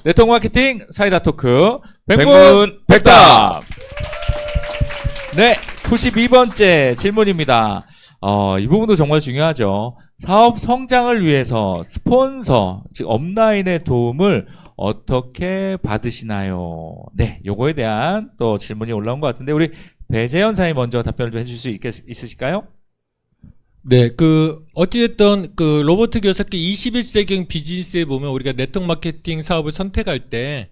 네트워크 마케팅 사이다 토크 백문 백문 백답. 네, 92번째 질문입니다. 이 부분도 정말 중요하죠. 사업 성장을 위해서 스폰서, 즉 업라인의 도움을 어떻게 받으시나요? 네, 요거에 대한 또 질문이 올라온 것 같은데 우리 배재현 사장님 먼저 답변을 좀 해줄 수 있으실까요? 네, 어찌됐든, 로버트 교사기 21세기형 비즈니스에 보면 우리가 네트워크 마케팅 사업을 선택할 때,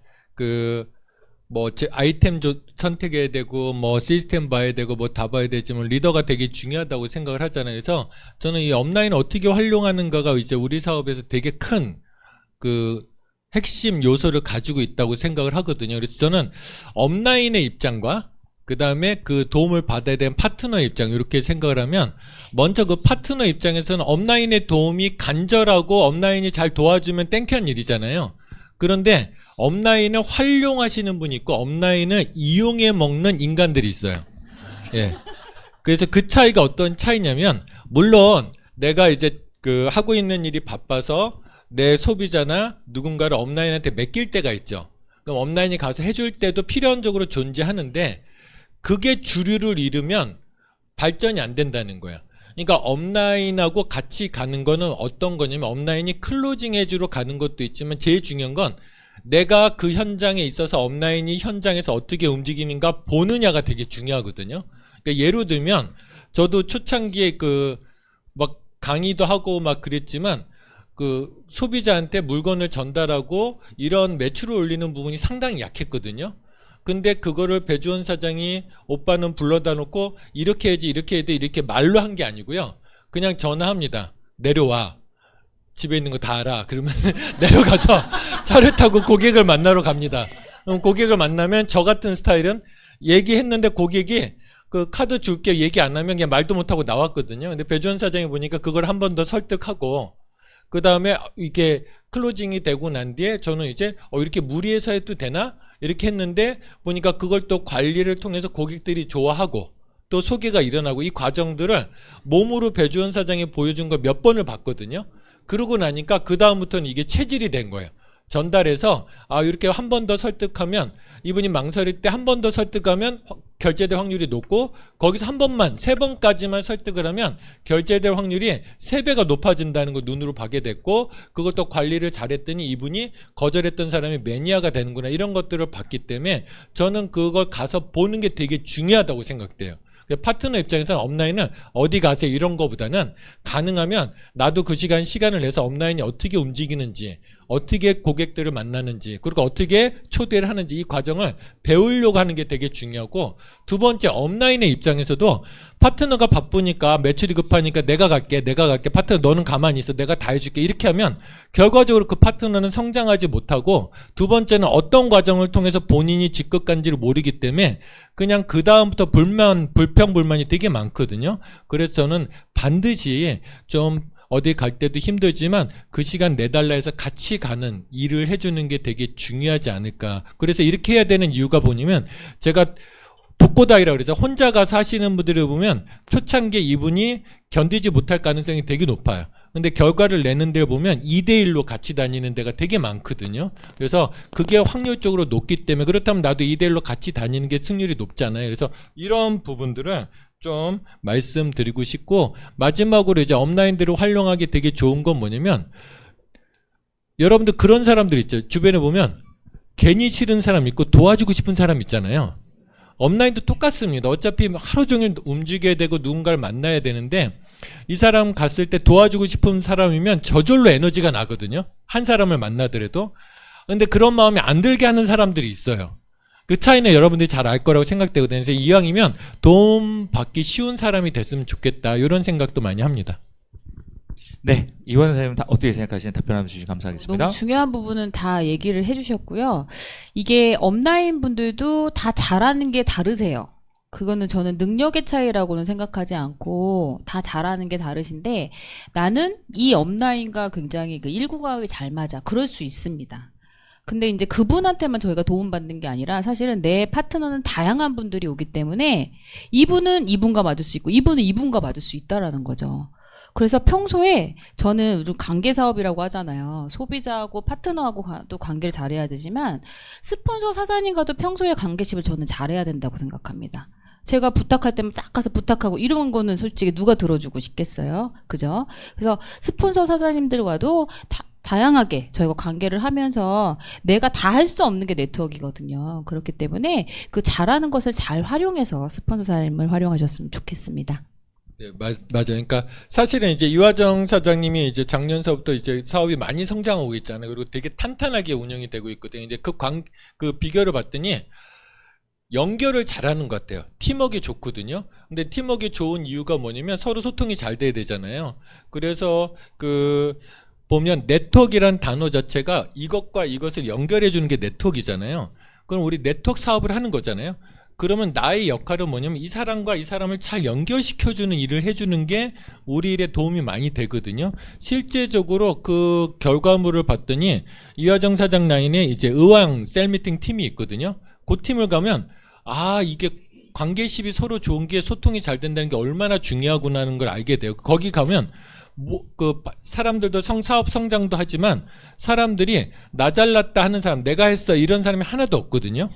아이템 선택해야 되고, 시스템 봐야 되고, 다 봐야 되지만, 리더가 되게 중요하다고 생각을 하잖아요. 그래서 저는 이 업라인을 어떻게 활용하는가가 이제 우리 사업에서 되게 큰, 핵심 요소를 가지고 있다고 생각을 하거든요. 그래서 저는 업라인의 입장과 그 다음에 그 도움을 받아야 되는 파트너의 입장 이렇게 생각을 하면 먼저 그 파트너 입장에서는 업라인의 도움이 간절하고 업라인이 잘 도와주면 땡큐한 일이잖아요. 그런데 업라인을 활용하시는 분이 있고 업라인을 이용해 먹는 인간들이 있어요. 예. 그래서 그 차이가 어떤 차이냐면 물론 내가 이제 하고 있는 일이 바빠서 내 소비자나 누군가를 업라인한테 맡길 때가 있죠. 그럼 업라인이 가서 해줄 때도 필연적으로 존재하는데 그게 주류를 이루면 발전이 안 된다는 거야. 그러니까 업라인하고 같이 가는 거는 어떤 거냐면 업라인이 클로징 해주러 가는 것도 있지만 제일 중요한 건 내가 그 현장에 있어서 업라인이 현장에서 어떻게 움직이는가 보느냐가 되게 중요하거든요. 그러니까 예를 들면 저도 초창기에 강의도 하고 그랬지만 소비자한테 물건을 전달하고 이런 매출을 올리는 부분이 상당히 약했거든요. 근데 그거를 배주원 사장이 오빠는 불러다 놓고 이렇게 해야지 이렇게 해야 돼 이렇게 말로 한 게 아니고요. 그냥 전화합니다. 내려와. 집에 있는 거 다 알아. 그러면 내려가서 차를 타고 고객을 만나러 갑니다. 그럼 고객을 만나면 저 같은 스타일은 얘기했는데 고객이 카드 줄게 얘기 안 하면 그냥 말도 못하고 나왔거든요. 근데 배주원 사장이 보니까 그걸 한 번 더 설득하고 그 다음에 이게 클로징이 되고 난 뒤에 저는 이제 이렇게 무리해서 해도 되나? 이렇게 했는데 보니까 그걸 또 관리를 통해서 고객들이 좋아하고 또 소개가 일어나고 이 과정들을 몸으로 배주원 사장이 보여준 걸 몇 번을 봤거든요. 그러고 나니까 그 다음부터는 이게 체질이 된 거예요. 전달해서 이렇게 한 번 더 설득하면 이분이 망설일 때 한 번 더 설득하면 결제될 확률이 높고 거기서 한 번만 3번까지만 설득을 하면 결제될 확률이 3배가 높아진다는 걸 눈으로 보게 됐고 그것도 관리를 잘했더니 이분이 거절했던 사람이 매니아가 되는구나 이런 것들을 봤기 때문에 저는 그걸 가서 보는 게 되게 중요하다고 생각돼요. 파트너 입장에서는 업라인은 어디 가세요 이런 거보다는 가능하면 나도 그 시간을 내서 업라인이 어떻게 움직이는지 어떻게 고객들을 만나는지 그리고 어떻게 초대를 하는지 이 과정을 배우려고 하는 게 되게 중요하고 두 번째 업라인의 입장에서도 파트너가 바쁘니까 매출이 급하니까 내가 갈게 파트너 너는 가만히 있어 내가 다 해줄게 이렇게 하면 결과적으로 그 파트너는 성장하지 못하고 두 번째는 어떤 과정을 통해서 본인이 직급 간지를 모르기 때문에 그냥 그 다음부터 불평불만이 되게 많거든요. 그래서 저는 반드시 좀 어디 갈 때도 힘들지만 그 시간 내달라 해서 같이 가는 일을 해주는 게 되게 중요하지 않을까. 그래서 이렇게 해야 되는 이유가 뭐냐면 제가 독고다이라고 그래서 혼자 가서 하시는 분들을 보면 초창기에 이분이 견디지 못할 가능성이 되게 높아요. 근데 결과를 내는 데 보면 2대1로 같이 다니는 데가 되게 많거든요. 그래서 그게 확률적으로 높기 때문에 그렇다면 나도 2대1로 같이 다니는 게 승률이 높잖아요. 그래서 이런 부분들은 좀 말씀드리고 싶고 마지막으로 이제 업라인들을 활용하기 되게 좋은 건 뭐냐면 여러분들 그런 사람들 있죠. 주변에 보면 괜히 싫은 사람 있고 도와주고 싶은 사람 있잖아요. 업라인도 똑같습니다. 어차피 하루 종일 움직여야 되고 누군가를 만나야 되는데 이 사람 갔을 때 도와주고 싶은 사람이면 저절로 에너지가 나거든요. 한 사람을 만나더라도. 근데 그런 마음이 안 들게 하는 사람들이 있어요. 그 차이는 여러분들이 잘 알 거라고 생각되거든요. 그래서 이왕이면 도움 받기 쉬운 사람이 됐으면 좋겠다. 이런 생각도 많이 합니다. 네, 이원 선생님 어떻게 생각하시는 답변 주시면 감사하겠습니다. 너무 중요한 부분은 다 얘기를 해주셨고요. 이게 업라인 분들도 다 잘하는 게 다르세요. 그거는 저는 능력의 차이라고는 생각하지 않고 다 잘하는 게 다르신데 나는 이 업라인과 굉장히 일구가에 잘 맞아. 그럴 수 있습니다. 근데 이제 그분한테만 저희가 도움받는 게 아니라 사실은 내 파트너는 다양한 분들이 오기 때문에 이분은 이분과 맞을 수 있고 이분은 이분과 맞을 수 있다라는 거죠. 그래서 평소에 저는 요즘 관계 사업이라고 하잖아요. 소비자하고 파트너하고도 관계를 잘해야 되지만 스폰서 사장님과도 평소에 관계십을 저는 잘해야 된다고 생각합니다. 제가 부탁할 때면 딱 가서 부탁하고 이런 거는 솔직히 누가 들어주고 싶겠어요. 그죠? 그래서 스폰서 사장님들과도 다양하게 저희가 관계를 하면서 내가 다 할 수 없는 게 네트워크이거든요. 그렇기 때문에 그 잘하는 것을 잘 활용해서 스폰서 사장님을 활용하셨으면 좋겠습니다. 네, 맞아요. 그러니까 사실은 이제 이화정 사장님이 이제 작년서부터 이제 사업이 많이 성장하고 있잖아요. 그리고 되게 탄탄하게 운영이 되고 있거든요. 이제 그 비결을 봤더니 연결을 잘하는 것 같아요. 팀워크가 좋거든요. 근데 팀워크가 좋은 이유가 뭐냐면 서로 소통이 잘 돼야 되잖아요. 그래서 보면 네트워크라는 단어 자체가 이것과 이것을 연결해 주는 게 네트워크잖아요. 그럼 우리 네트워크 사업을 하는 거잖아요. 그러면 나의 역할은 뭐냐면 이 사람과 이 사람을 잘 연결시켜주는 일을 해주는 게 우리 일에 도움이 많이 되거든요. 실제적으로 그 결과물을 봤더니 이화정 사장 라인에 이제 의왕 셀미팅 팀이 있거든요. 그 팀을 가면 이게 관계십이 서로 좋은 게 소통이 잘 된다는 게 얼마나 중요하구나 하는 걸 알게 돼요. 거기 가면 사람들도 사업 성장도 하지만 사람들이 나 잘났다 하는 사람, 내가 했어 이런 사람이 하나도 없거든요.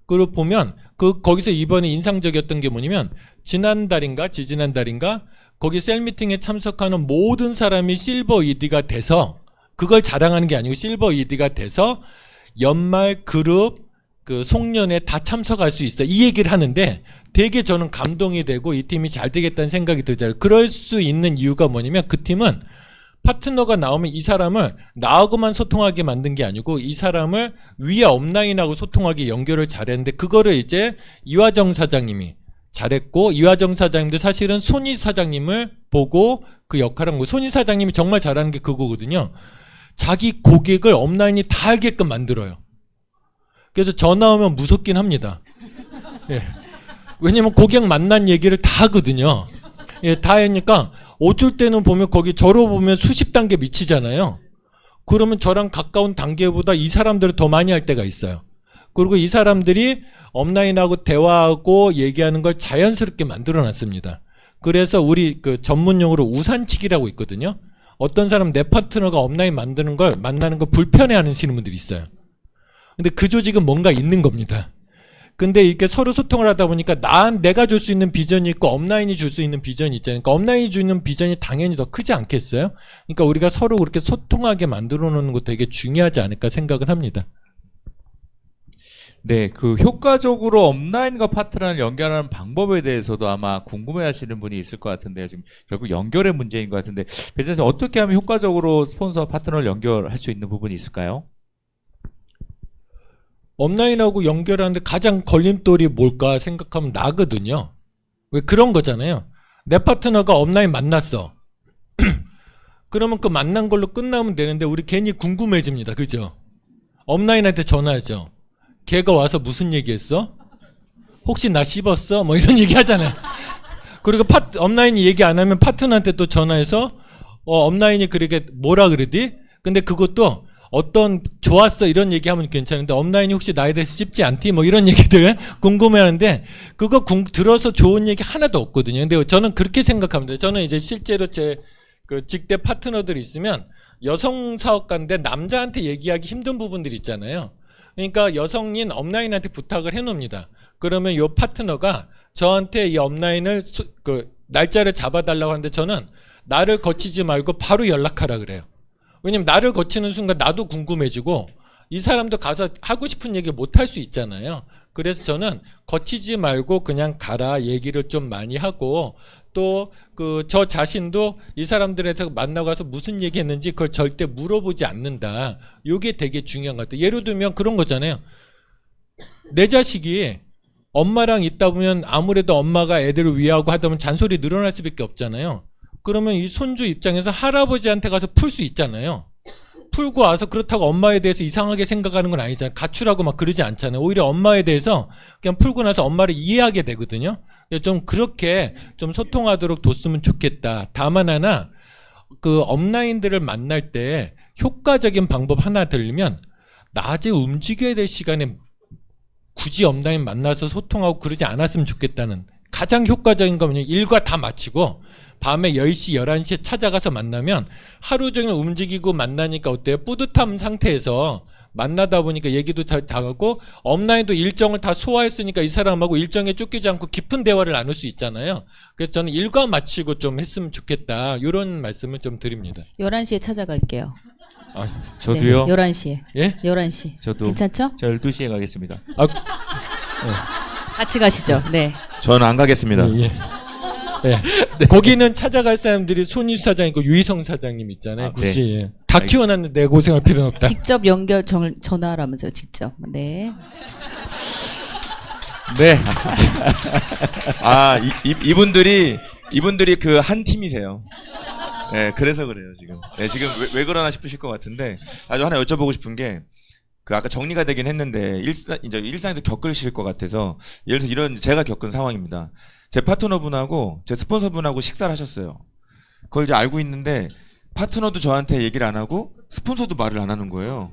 그리고 보면 거기서 이번에 인상적이었던 게 뭐냐면 지지난달인가 거기 셀미팅에 참석하는 모든 사람이 실버 ED가 돼서 그걸 자랑하는 게 아니고 실버 ED가 돼서 연말 그룹 송년회 다 참석할 수 있어. 이 얘기를 하는데 되게 저는 감동이 되고 이 팀이 잘 되겠다는 생각이 들더라고요. 그럴 수 있는 이유가 뭐냐면 그 팀은 파트너가 나오면 이 사람을 나하고만 소통하게 만든 게 아니고 이 사람을 위에 업라인하고 소통하게 연결을 잘했는데 그거를 이제 이화정 사장님이 잘했고 이화정 사장님도 사실은 손희 사장님을 보고 그 역할을 한 거고 손희 사장님이 정말 잘하는 게 그거거든요. 자기 고객을 업라인이 다 알게끔 만들어요. 그래서 전화 오면 무섭긴 합니다. 예. 왜냐면 고객 만난 얘기를 다 하거든요. 예, 다 하니까 어쩔 때는 보면 거기 저로 보면 수십 단계 미치잖아요. 그러면 저랑 가까운 단계보다 이 사람들을 더 많이 할 때가 있어요. 그리고 이 사람들이 업라인하고 대화하고 얘기하는 걸 자연스럽게 만들어 놨습니다. 그래서 우리 전문용어로 우산치기라고 있거든요. 어떤 사람 내 파트너가 업라인 만나는 걸 불편해 하시는 분들이 있어요. 근데 그 조직은 뭔가 있는 겁니다. 근데 이렇게 서로 소통을 하다 보니까 내가 줄 수 있는 비전이 있고 업라인이 줄 수 있는 비전이 있잖아요. 그러니까 업라인이 주는 비전이 당연히 더 크지 않겠어요? 그러니까 우리가 서로 그렇게 소통하게 만들어 놓는 거 되게 중요하지 않을까 생각을 합니다. 네, 효과적으로 업라인과 파트너를 연결하는 방법에 대해서도 아마 궁금해하시는 분이 있을 것 같은데요. 지금 결국 연결의 문제인 것 같은데 배진님 어떻게 하면 효과적으로 스폰서 파트너를 연결할 수 있는 부분이 있을까요? 업라인하고 연결하는데 가장 걸림돌이 뭘까 생각하면 나거든요. 왜 그런 거잖아요. 내 파트너가 업라인 만났어. 그러면 그 만난 걸로 끝나면 되는데 우리 괜히 궁금해집니다. 그죠? 업라인한테 전화하죠. 걔가 와서 무슨 얘기했어? 혹시 나 씹었어? 뭐 이런 얘기 하잖아요. 그리고 업라인이 얘기 안 하면 파트너한테 또 전화해서 업라인이 그렇게 뭐라 그러지? 근데 그것도 좋았어 이런 얘기하면 괜찮은데 업라인이 혹시 나에 대해서 씹지 않디? 뭐 이런 얘기들 궁금해하는데 그거 들어서 좋은 얘기 하나도 없거든요. 근데 저는 그렇게 생각합니다. 저는 이제 실제로 제 직대 파트너들이 있으면 여성 사업가인데 남자한테 얘기하기 힘든 부분들이 있잖아요. 그러니까 여성인 업라인한테 부탁을 해놓습니다. 그러면 요 파트너가 저한테 이 업라인을 날짜를 잡아달라고 하는데 저는 나를 거치지 말고 바로 연락하라 그래요. 왜냐면 나를 거치는 순간 나도 궁금해지고 이 사람도 가서 하고 싶은 얘기 못 할 수 있잖아요. 그래서 저는 거치지 말고 그냥 가라 얘기를 좀 많이 하고 또 저 자신도 이 사람들한테 만나고 가서 무슨 얘기 했는지 그걸 절대 물어보지 않는다. 이게 되게 중요한 것 같아요. 예를 들면 그런 거잖아요. 내 자식이 엄마랑 있다 보면 아무래도 엄마가 애들을 위하고 하다 보면 잔소리 늘어날 수밖에 없잖아요. 그러면 이 손주 입장에서 할아버지한테 가서 풀 수 있잖아요. 풀고 와서 그렇다고 엄마에 대해서 이상하게 생각하는 건 아니잖아요. 가출하고 막 그러지 않잖아요. 오히려 엄마에 대해서 그냥 풀고 나서 엄마를 이해하게 되거든요. 좀 그렇게 좀 소통하도록 뒀으면 좋겠다. 다만 하나 업라인들을 만날 때 효과적인 방법 하나 들면 낮에 움직여야 될 시간에 굳이 업라인 만나서 소통하고 그러지 않았으면 좋겠다는 가장 효과적인 거는 일과 다 마치고 밤에 10시, 11시에 찾아가서 만나면 하루 종일 움직이고 만나니까 어때요? 뿌듯함 상태에서 만나다 보니까 얘기도 다 하고 업라인도 일정을 다 소화했으니까 이 사람하고 일정에 쫓기지 않고 깊은 대화를 나눌 수 있잖아요. 그래서 저는 일과 마치고 좀 했으면 좋겠다. 이런 말씀을 좀 드립니다. 11시에 찾아갈게요. 아, 저도요. 네, 11시에. 예? 11시. 저도. 괜찮죠? 저 12시에 가겠습니다. 아, 같이 가시죠. 네. 저는 안 가겠습니다. 예. 네. 거기는 찾아갈 사람들이 손희수 사장 있고 유희성 사장님 있잖아요. 아, 굳이 예. 다 키워놨는데 내가 고생할 필요는 없다. 직접 전화하라면서요. 직접. 네. 네. 아, 이분들이 그 한 팀이세요. 네, 그래서 그래요, 지금. 네, 지금 왜 그러나 싶으실 것 같은데, 아주 하나 여쭤보고 싶은 게, 그 아까 정리가 되긴 했는데, 이제 일상에서 겪으실 것 같아서, 예를 들어서 이런 제가 겪은 상황입니다. 제 파트너분하고 제 스폰서분하고 식사를 하셨어요. 그걸 이제 알고 있는데, 파트너도 저한테 얘기를 안 하고, 스폰서도 말을 안 하는 거예요.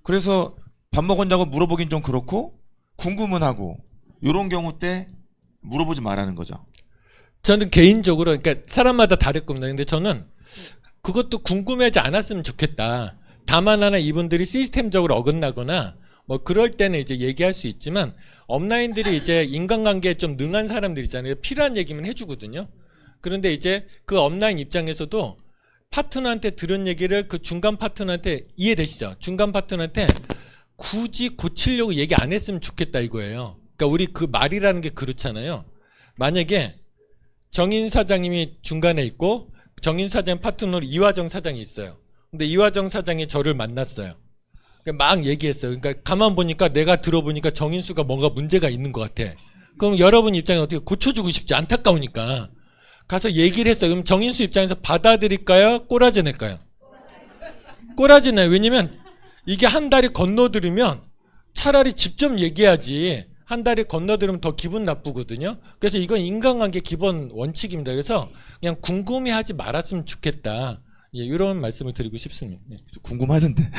그래서 밥 먹었냐고 물어보긴 좀 그렇고, 궁금은 하고, 요런 경우 때 물어보지 말라는 거죠. 저는 개인적으로 그러니까 사람마다 다를 겁니다. 근데 저는 그것도 궁금해하지 않았으면 좋겠다. 다만 하나 이분들이 시스템적으로 어긋나거나 뭐 그럴 때는 이제 얘기할 수 있지만 업라인들이 이제 인간관계에 좀 능한 사람들 있잖아요. 필요한 얘기만 해주거든요. 그런데 이제 그 업라인 입장에서도 파트너한테 들은 얘기를 그 중간 파트너한테 이해되시죠? 중간 파트너한테 굳이 고치려고 얘기 안 했으면 좋겠다 이거예요. 그러니까 우리 그 말이라는 게 그렇잖아요. 만약에 정인 사장님이 중간에 있고 정인 사장 파트너로 이화정 사장이 있어요. 근데 이화정 사장이 저를 만났어요. 그러니까 막 얘기했어요. 그러니까 가만 보니까 내가 들어보니까 정인수가 뭔가 문제가 있는 것 같아. 그럼 여러분 입장에 어떻게 고쳐주고 싶지 안타까우니까 가서 얘기를 했어요. 그럼 정인수 입장에서 받아들일까요? 꼬라지 낼까요? 꼬라지 내요. 왜냐면 이게 한 달이 건너들으면 차라리 직접 얘기하지 한 달이 건너들으면 더 기분 나쁘거든요. 그래서 이건 인간관계 기본 원칙입니다. 그래서 그냥 궁금해하지 말았으면 좋겠다. 예, 이런 말씀을 드리고 싶습니다. 예. 궁금하던데.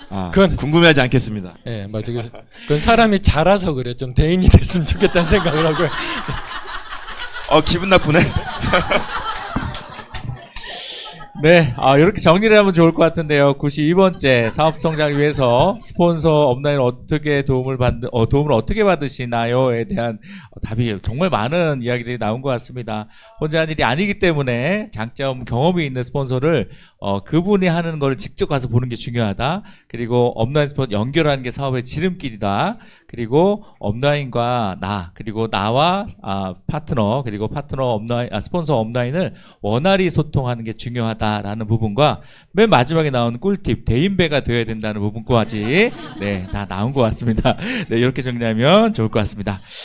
아, 그건- 궁금해하지 않겠습니다. 예, 맞아요. 그건 사람이 자라서 그래. 좀 대인이 됐으면 좋겠다는 생각을 하고요. 기분 나쁘네. 네, 이렇게 정리를 하면 좋을 것 같은데요. 92번째 사업 성장을 위해서 스폰서 업라인 도움을 어떻게 받으시나요에 대한 답이 정말 많은 이야기들이 나온 것 같습니다. 혼자 하는 일이 아니기 때문에 장점 경험이 있는 스폰서를 그분이 하는 걸 직접 가서 보는 게 중요하다. 그리고 업라인 스폰서 연결하는 게 사업의 지름길이다. 그리고 업라인과 그리고 나와 파트너, 그리고 스폰서 업라인을 원활히 소통하는 게 중요하다라는 부분과 맨 마지막에 나온 꿀팁, 대인배가 되어야 된다는 부분까지 다 나온 것 같습니다. 네, 이렇게 정리하면 좋을 것 같습니다.